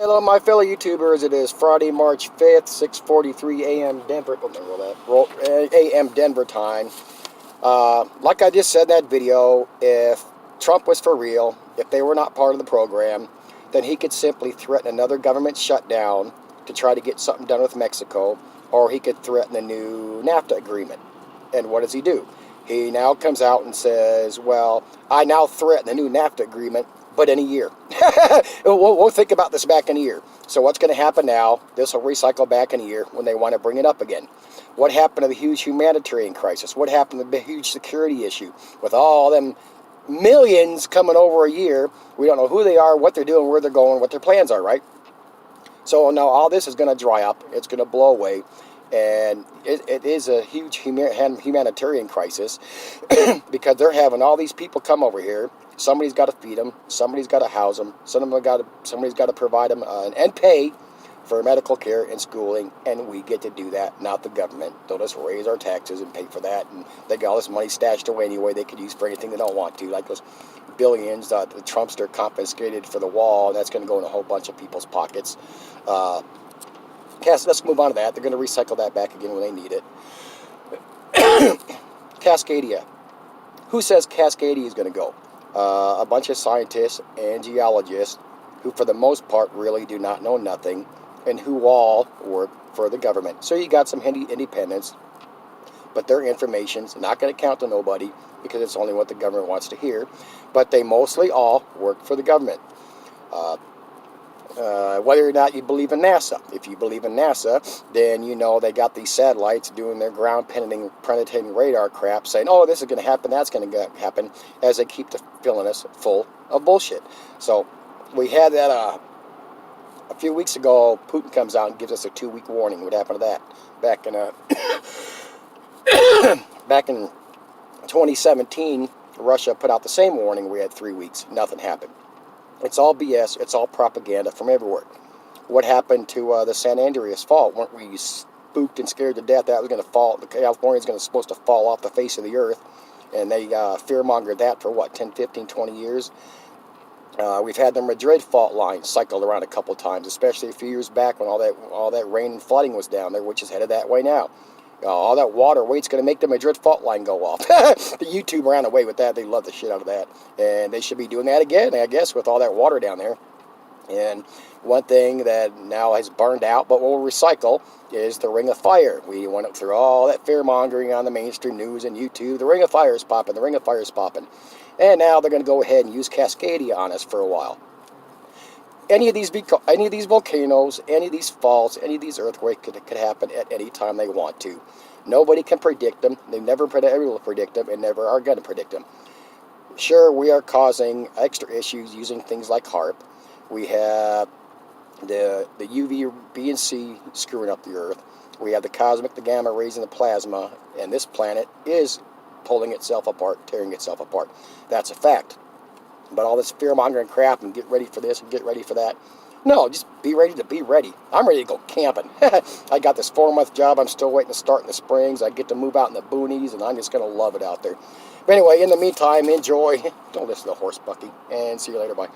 Hello, my fellow YouTubers. It is Friday, March 5th, 6:43 a.m. Denver. A.m. Denver time. Like I just said in that video, if Trump was for real, if they were not part of the program, then he could simply threaten another government shutdown to try to get something done with Mexico, or he could threaten a new NAFTA agreement. And what does he do? He now comes out and says, well, I now threaten the new NAFTA agreement, but in a year. We'll think about this back in a year. So what's going to happen now? This will recycle back in a year when they want to bring it up again. What happened to the huge humanitarian crisis? What happened to the huge security issue? With all them millions coming over a year, we don't know who they are, what they're doing, where they're going, what their plans are, right? So now all this is going to dry up. It's going to blow away. And it is a huge humanitarian crisis because they're having all these people come over here. Somebody's got to feed them. Somebody's got to house them. Somebody's got to provide them and pay for medical care and schooling. And we get to do that, not the government. They'll just raise our taxes and pay for that. And they got all this money stashed away anyway they could use for anything they don't want to. Like those billions that the Trumpster confiscated for the wall. And that's going to go in a whole bunch of people's pockets. Let's move on to that. They're going to recycle that back again when they need it. Cascadia. Who says Cascadia is going to go? A bunch of scientists and geologists who, for the most part, really do not know nothing and who all work for the government. So you got some independents, but their information's not going to count to nobody because it's only what the government wants to hear. But they mostly all work for the government. Whether or not you believe in NASA. If you believe in NASA, then you know they got these satellites doing their ground penetrating radar crap saying, oh, this is going to happen, that's going to happen, as they keep filling us full of bullshit. So we had that a few weeks ago. Putin comes out and gives us a 2-week warning. What happened to that? Back in 2017, Russia put out the same warning. We had 3 weeks. Nothing happened. It's all BS. It's all propaganda from everywhere. What happened to the San Andreas fault? Weren't we spooked and scared to death that was going to fall? California's supposed to fall off the face of the earth. And they fear-mongered that for, what, 10, 15, 20 years? We've had the Madrid fault line cycled around a couple times, especially a few years back when all that rain and flooding was down there, which is headed that way now. All that water weight's going to make the Madrid fault line go off. The YouTube ran away with that. They love the shit out of that. And they should be doing that again, I guess, with all that water down there. And one thing that now has burned out but will recycle is the Ring of Fire. We went through all that fear-mongering on the mainstream news and YouTube. The Ring of Fire is popping. The Ring of Fire is popping. And now they're going to go ahead and use Cascadia on us for a while. Any of these volcanoes, any of these faults, any of these earthquakes could happen at any time they want to. Nobody can predict them. They've never been able to predict them and never are going to predict them. Sure, we are causing extra issues using things like HAARP. We have the UV, B, and C screwing up the Earth. We have the cosmic, the gamma rays, and the plasma. And this planet is pulling itself apart, tearing itself apart. That's a fact. But all this fear-mongering crap and get ready for this and get ready for that. No, just be ready to be ready. I'm ready to go camping. I got this 4-month job I'm still waiting to start in the springs. I get to move out in the boonies, and I'm just going to love it out there. But anyway, in the meantime, enjoy. Don't listen to the horse bucky. And see you later. Bye.